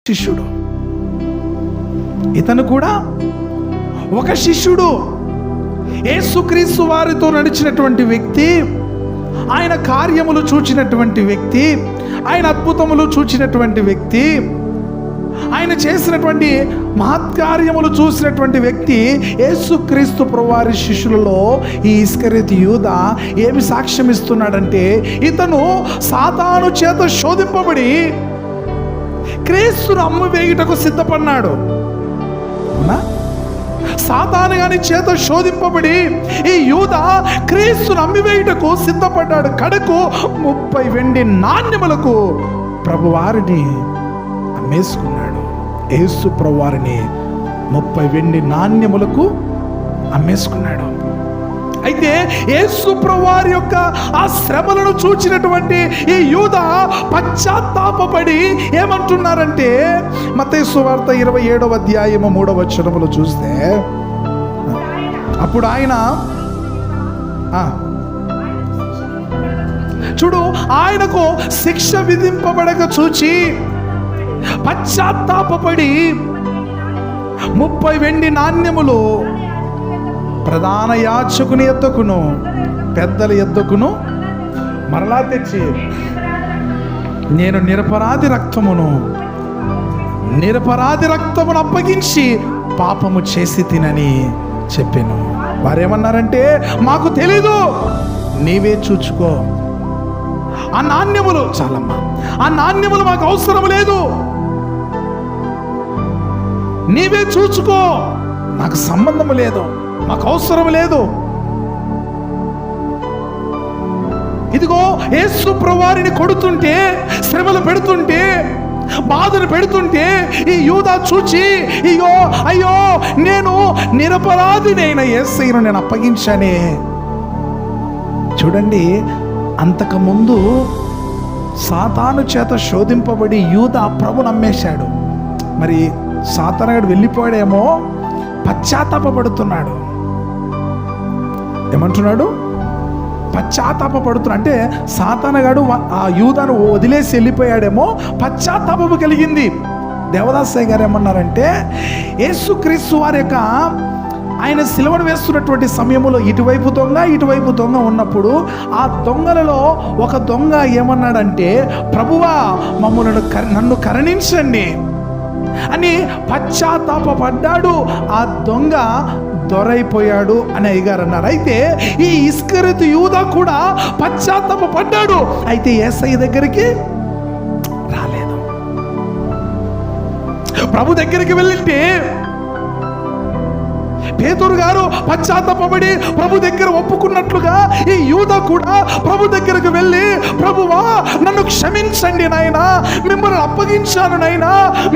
శిష్యుడు. ఇతను కూడా ఒక శిష్యుడు. యేసుక్రీస్తు వారితో నడిచినటువంటి వ్యక్తి, ఆయన కార్యములు చూచినటువంటి వ్యక్తి, ఆయన అద్భుతములు చూచినటువంటి వ్యక్తి, ఆయన చేసినటువంటి మహత్కార్యములు చూసినటువంటి వ్యక్తి యేసుక్రీస్తు ప్రభువారి శిష్యులలో ఈ ఇస్కరియోతు యూదా ఏమి సాక్ష్యం ఇస్తున్నాడంటే, ఇతను సాతాను చేత శోధింపబడి క్రీస్తును అమ్మివేయుటకు సిద్ధపడినాడు. అవునా? సాతాను గాని చేత శోధింపబడి ఈ యూదా క్రీస్తును అమ్మివేయుటకు సిద్ధపడ్డాడు. కడకు 30 వెండి నాణ్యములకు ప్రభువారిని అమ్మేసుకున్నాడు. యేసు ప్రభువారిని 30 వెండి నాణ్యములకు అమ్మేసుకున్నాడు. అయితే యేసు ప్రభువారి యొక్క ఆ శ్రమలను చూచినటువంటి ఈ యూదా పశ్చాత్తాపపడి ఏమంటున్నారంటే, మత్తయి సువార్త 27వ అధ్యాయము 3వ వచనములో చూస్తే, అప్పుడు ఆయన చూడు, ఆయనకు శిక్ష విధింపబడక చూచి పశ్చాత్తాపపడి 30 వెండి నాణ్యములు ప్రధాన యాజకుని ఎద్దకును పెద్దల ఎద్దకును మరలా తెచ్చి, నేను నిరపరాధి రక్తమును అప్పగించి పాపము చేసి తినని చెప్పాను. వారేమన్నారంటే, మాకు తెలీదు, నీవే చూచుకో, ఆ నాణ్యములు చాలమ్మా, ఆ నాణ్యములు మాకు అవసరం లేదు, నీవే చూచుకో, నాకు సంబంధం లేదు, మాకు అవసరం లేదు. ఇదిగో యేసు ప్రభువారిని కొడుతుంటే, శ్రమలు పెడుతుంటే, బాధను పెడుతుంటే ఈ యూదా చూచి, అయ్యో నేను నిరపరాధినైన యేసయ్యను నేను అప్పగించానే. చూడండి, అంతకుముందు సాతాను చేత శోధింపబడి యూదా ప్రభుని అమ్మేశాడు. మరి సాతానుగాడు వెళ్ళిపోయాడేమో, పశ్చాత్తాపడుతున్నాడు. ఏమంటున్నాడు? పశ్చాత్తాపడుతున్నాడు. అంటే సాతానుగాడు ఆ యూదాను వదిలేసి వెళ్ళిపోయాడేమో, పశ్చాత్తాపము కలిగింది. దేవదాసయ్య గారు ఏమన్నారంటే, యేసుక్రీస్తు వారి యొక్క ఆయన సిలువను వేస్తున్నటువంటి సమయంలో ఇటువైపు దొంగ ఉన్నప్పుడు ఆ దొంగలలో ఒక దొంగ ఏమన్నాడంటే, ప్రభువా నన్ను కరుణించండి అని పశ్చాత్తాపడ్డాడు. ఆ దొంగ దొరైపోయాడు అని అయ్యగారు అన్నారు. అయితే ఈ ఇస్కరియోతు యూదా కూడా పశ్చాత్తాపడ్డాడు. అయితే యేసయ్య దగ్గరికి రాలేదు. ప్రభు దగ్గరికి వెళ్ళింటే పేతురు గారు పశ్చాత్తాపడి ప్రభు దగ్గర ఒప్పుకున్నట్లుగా ఈ యూదా కూడా ప్రభు దగ్గరకు వెళ్ళి, ప్రభువా నన్ను క్షమించండి నాయనా, మిమ్మల్ని అప్పగించాను నాయనా,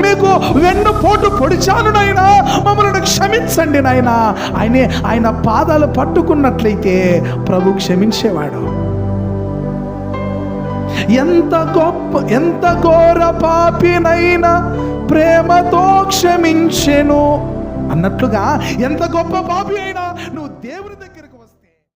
మీకు వెన్నుపోటు పొడిచాను నాయనా, మమ్మల్ని క్షమించండి నాయనా. ఆయన పాదాలు పట్టుకున్నట్లయితే ప్రభు క్షమించేవాడు. ఎంత ఘోర పాపినైనా ప్రేమతో క్షమించెను అన్నట్లుగా, ఎంత గొప్ప పాపి అయినా నువ్వు దేవుని